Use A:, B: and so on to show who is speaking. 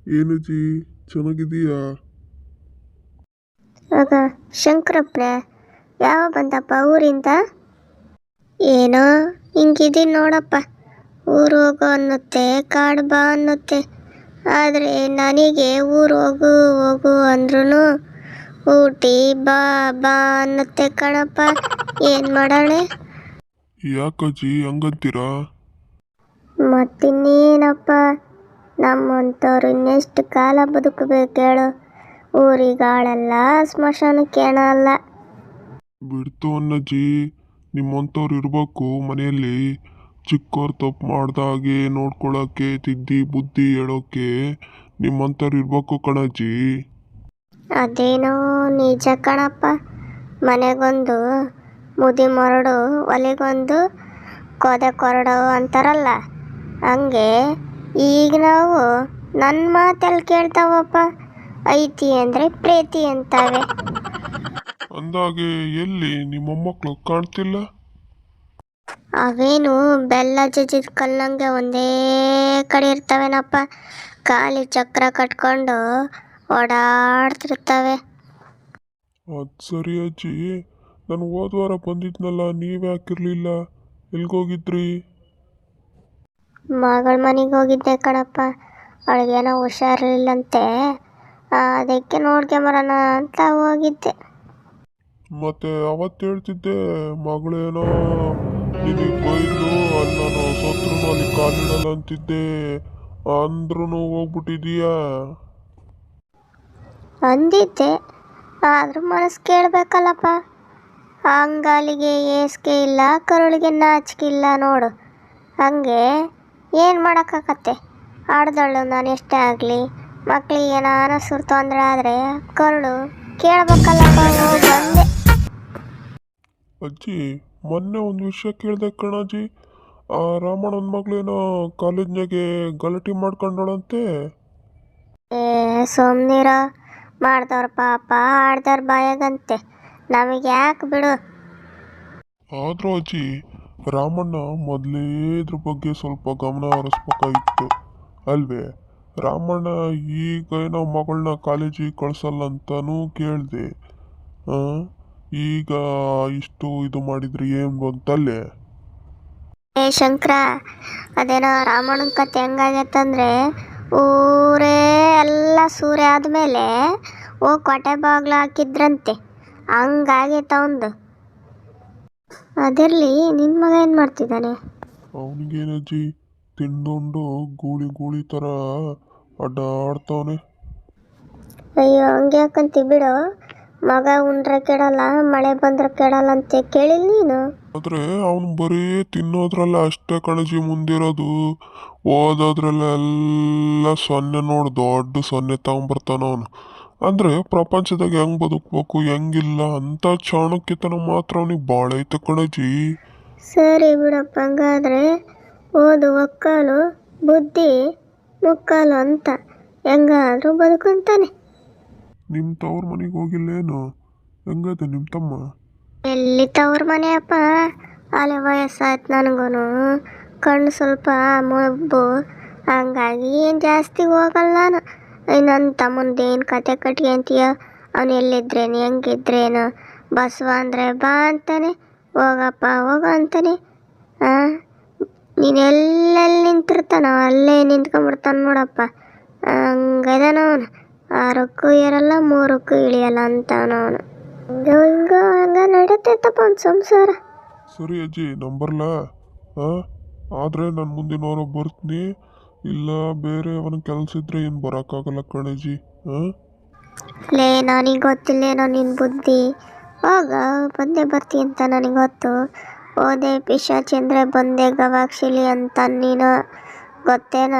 A: ಏನು ಜಿ, ಚೆನ್ನಾಗಿದೀಯಾ?
B: ಆಗ ಶಂಕರಪ್ಪನೆ ಯಾವ ಬಂದಪ್ಪ ಊರಿಂದ? ಏನೋ ಹಿಂಗಿದೀನಿ ನೋಡಪ್ಪ. ಊರು ಹೋಗು ಅನ್ನುತ್ತೆ, ಕಾಡು ಬಾ ಅನ್ನುತ್ತೆ. ಆದರೆ ನನಗೆ ಊರು ಹೋಗು ಹೋಗು ಅಂದ್ರೂ ಊಟಿ ಬಾ ಬಾ ಅನ್ನುತ್ತೆ ಕಣಪ್ಪ. ಏನು ಮಾಡೋಣ?
A: ಯಾಕಜ್ಜಿ ಹಂಗಂತೀರಾ?
B: ಮತ್ತಿನ್ನೇನಪ್ಪ, ನಮ್ಮಂಥವ್ರು ಇನ್ನೆಷ್ಟು ಕಾಲ ಬದುಕಬೇಕು ಹೇಳು? ಊರಿಗಾಳಲ್ಲ, ಸ್ಮಶಾನಕ್ಕೆ ಹೆಣ ಅಲ್ಲ.
A: ಬಿಡ್ತು ಅನ್ನಜ್ಜಿ, ನಿಮ್ಮಂಥವ್ರು ಇರಬೇಕು ಮನೆಯಲ್ಲಿ. ಚಿಕ್ಕವ್ರು ತಪ್ಪು ಮಾಡ್ದಾಗೆ ನೋಡ್ಕೊಳಕ್ಕೆ, ತಿದ್ದಿ ಬುದ್ಧಿ ಹೇಳೋಕೆ ನಿಮ್ಮಂಥವ್ರು ಇರಬೇಕು ಕಣಜ್ಜಿ.
B: ಅದೇನೋ ನಿಜ ಕಣಪ್ಪ. ಮನೆಗೊಂದು ಮುದಿ ಮರಡು, ಒಲೆಗೊಂದು ಕೊದೆ ಕೊರಡು ಅಂತಾರಲ್ಲ, ಹಂಗೆ ಈಗ ನಾವು ನನ್ನ ಮಾತೆಲ್ಲಿ ಕೇಳ್ತಾವಪ್ಪ. ಐತಿ ಅಂದರೆ ಪ್ರೀತಿ ಅಂತಾವೆ.
A: ಅಂದಾಗೆ ಎಲ್ಲಿ ನಿಮ್ಮ ಮೊಮ್ಮಕ್ಕಳು ಕಾಣ್ತಿಲ್ಲ?
B: ಅವೇನು ಬೆಲ್ಲ ಜಜ್ಜಿದ ಕಲ್ಲಂಗೆ ಒಂದೇ ಕಡೆ ಇರ್ತವೇನಪ್ಪ. ಖಾಲಿ ಚಕ್ರ ಕಟ್ಕೊಂಡು ಓಡಾಡ್ತಿರ್ತವೆ.
A: ಅದು ಸರಿ ಅಜ್ಜಿ, ನಾನು ಹೋದ ವಾರ ಬಂದಿದ್ನಲ್ಲ, ನೀವೇ ಹಾಕಿರ್ಲಿಲ್ಲ, ಎಲ್ಗೋಗಿದ್ರಿ?
B: ಮಗಳ ಮನೆಗೆ ಹೋಗಿದ್ದೆ ಕಣಪ್ಪ. ಅವಳಿಗೇನೋ ಹುಷಾರಿಲ್ಲಂತೆ, ಅದಕ್ಕೆ ನೋಡ್ಕೊಂಬರೋಣ ಅಂತ ಹೋಗಿದ್ದೆ.
A: ಮತ್ತೆ ಅವತ್ತು ಹೇಳ್ತಿದ್ದೆ ಮಗಳೇನೋ ನಿನಗೆ ಬೈದು ಅಲ್ಲಿ ನಾನು ಸತ್ರು ಅಲ್ಲಿ ಕಾಲಿಡಲ್ಲ ಅಂತಿದ್ದೆ, ಅಂದ್ರೂ ಹೋಗ್ಬಿಟ್ಟಿದೀಯಾ?
B: ಅಂದಿದ್ದೆ, ಆದರೂ ಮನಸ್ಸು ಕೇಳಬೇಕಲ್ಲಪ್ಪ. ಅಂಗಾಲಿಗೆ ಏಸ್ಗೆ ಇಲ್ಲ, ಕರುಳಿಗೆ ನಾಚಿಕೆ ಇಲ್ಲ ನೋಡು. ಹಂಗೆ ಏನು ಮಾಡೋಕ್ಕಾಗತ್ತೆ? ಆಡ್ದಳು ನಾನು ಎಷ್ಟೇ ಆಗಲಿ. ಮಕ್ಕಳಿಗೆ ಏನಾರ ಸುರು ತೊಂದರೆ ಆದರೆ ಕರುಳು ಕೇಳಬೇಕಲ್ಲಪ್ಪ. ಬಂದೆ.
A: ಅಜ್ಜಿ, ಮೊನ್ನೆ ಒಂದು ವಿಷಯ ಕೇಳಿದೆ ಕಣಜ್ಜಿ. ಆ ರಾಮಣ್ಣನ ಮಗಳೇನೋ ಕಾಲೇಜ್ನಾಗೆ ಗಲಾಟೆ ಮಾಡ್ಕೊಂಡಳಂತೆ.
B: ಸುಮ್ಮನಿರೋ, ಮಾಡ್ದವ್ರ ಪಾಪ ಆಡ್ದವ್ರ ಬಾಯಾಗಂತೆ, ನಮಗೆ ಯಾಕೆ ಬಿಡು.
A: ಆದರೂ ಅಜ್ಜಿ, ರಾಮಣ್ಣ ಮೊದಲೇ ಇದ್ರ ಬಗ್ಗೆ ಸ್ವಲ್ಪ ಗಮನ ಹರಿಸ್ಬೇಕಾಗಿತ್ತು ಅಲ್ವೇ? ರಾಮಣ್ಣ ಈಗ ಏನೋ ಮಗಳನ್ನ ಕಾಲೇಜಿಗೆ ಕಳ್ಸಲ್ಲ ಅಂತಾನೂ ಕೇಳಿದೆ. ಈಗ ಇಷ್ಟು ಇದು ಮಾಡಿದ್ರಿ ಏನು ಬಂತಲ್ಲೇ?
B: ಶಂಕರ, ಅದೇನೋ ರಾಮಣ್ಣನ ಕತೆ ಹೆಂಗಾಗೈತಂದ್ರೆ, ಊರೇ ಎಲ್ಲ ಸೂರ್ಯ ಆದಮೇಲೆ ಹೋಗಿ ಕೊಟೆ ಬಾಗ್ಲು ಹಾಕಿದ್ರಂತೆ. ಹಂಗಾಗೈತ ಅವಂದು. ಅದಿರಲಿ, ನಿನ್ನ ಮಗ ಏನು ಮಾಡ್ತಿದ್ದಾನೆ?
A: ಅವನಿಗೇನಜ್ಜಿ, ತಿಂದುಂಡು ಗೂಳಿ ಗೂಳಿ ಥರ ಅಡ್ಡಾಡ್ತವನೆ.
B: ಅಯ್ಯೋ, ಹಂಗೆ ಯಾಕಂತಿ ಬಿಡು. ಮಗ ಉಂಡ್ರೆ ಕೆಡಲ್ಲ, ಮಳೆ ಬಂದ್ರೆ ಕೆಡಲ್ಲ ಅಂತ ಕೇಳಿಲ್ಲ ನೀನು?
A: ಆದರೆ ಅವನು ಬರೀ ತಿನ್ನೋದ್ರಲ್ಲ ಅಷ್ಟೇ ಕಣಜಿ ಮುಂದಿರೋದು. ಓದೋದ್ರಲ್ಲೆಲ್ಲ ಸೊನ್ನೆ ನೋಡು, ದೊಡ್ಡ ಸೊನ್ನೆ ತಗೊಂಬರ್ತಾನ ಅವನು. ಅಂದರೆ ಪ್ರಪಂಚದಾಗ ಹೆಂಗೆ ಬದುಕಬೇಕು, ಹೆಂಗಿಲ್ಲ ಅಂತ ಚಾಣಕ್ಯತನ ಮಾತ್ರ ಅವನಿಗೆ ಭಾಳ ಐತೆ ಕಣಜಿ.
B: ಸರಿ ಬಿಡಪ್ಪ, ಹಂಗಾದ್ರೆ ಓದು ಒಕ್ಕಾಲು, ಬುದ್ಧಿ ಮುಕ್ಕಾಲು ಅಂತ ಹೆಂಗಾದ್ರೂ ಬದುಕಂತಾನೆ.
A: ನಿಮ್ಮ ತವ್ರ ಮನೆಗೆ ಹೋಗಿಲ್ಲೇನು? ಹೆಂಗದೆ ನಿಮ್ಮ ತಮ್ಮ?
B: ಎಲ್ಲಿ ತವ್ರ ಮನೆಯಪ್ಪ, ಅಲ್ಲೇ ವಯಸ್ಸಾಯ್ತು ನನಗೂ. ಕಣ್ಣು ಸ್ವಲ್ಪ ಮೊಬ್ಬು, ಹಂಗಾಗಿ ಏನು ಜಾಸ್ತಿ ಹೋಗಲ್ಲ ನಾನು. ನನ್ನ ತಮ್ಮಂದೇನು ಕತೆ ಕಟ್ಕೊಂತೀಯ? ಅವನು ಎಲ್ಲಿದ್ರೇನು, ಹೆಂಗಿದ್ರೇನು? ಬಸವ ಅಂದರೆ ಬಾ ಅಂತಾನೆ, ಹೋಗಪ್ಪ ಹೋಗ ಅಂತಾನೆ. ನೀನು ಎಲ್ಲೆಲ್ಲಿ ನಿಂತಿರ್ತಾನ ಅಲ್ಲೇ ನಿಂತ್ಕೊಂಡ್ಬಿಡ್ತಾನೆ ನೋಡಪ್ಪ. ಹಂಗದನವನು, 6ಕ್ಕೂ ಏರಲ್ಲ 3ಕ್ಕೂ ಇಳಿಯಲ್ಲ ಅಂತವನವನು. ಹಂಗ ನಡೀತೈತಪ್ಪ ಒಂದು ಸಂಸಾರ.
A: ಸರಿ ಅಜ್ಜಿ, ನಂಬರ್ಲಾ? ಆದರೆ ನಾನು ಮುಂದಿನ ವಾರ ಬರ್ತೀನಿ. ಇಲ್ಲ ಬೇರೆ ಅವನ ಕೆಲಸ ಇದ್ರೆ ಏನು ಬರೋಕ್ಕಾಗಲ್ಲ ಕಣಜ್ಜಿ.
B: ಲೇ, ನನಗೆ ಗೊತ್ತಿಲ್ಲೇನೋ ನಿನ್ನ ಬುದ್ಧಿ. ಹೋಗ, ಬಂದೇ ಬರ್ತೀನಿ ಅಂತ ನನಗೆ ಗೊತ್ತು. ಓದೆ ಪಿಶಾಚಿ ಅಂದರೆ ಬಂದೆ ಗವಾಕ್ಷಿಲಿ ಅಂತ ನೀನು ಗೊತ್ತೇನ?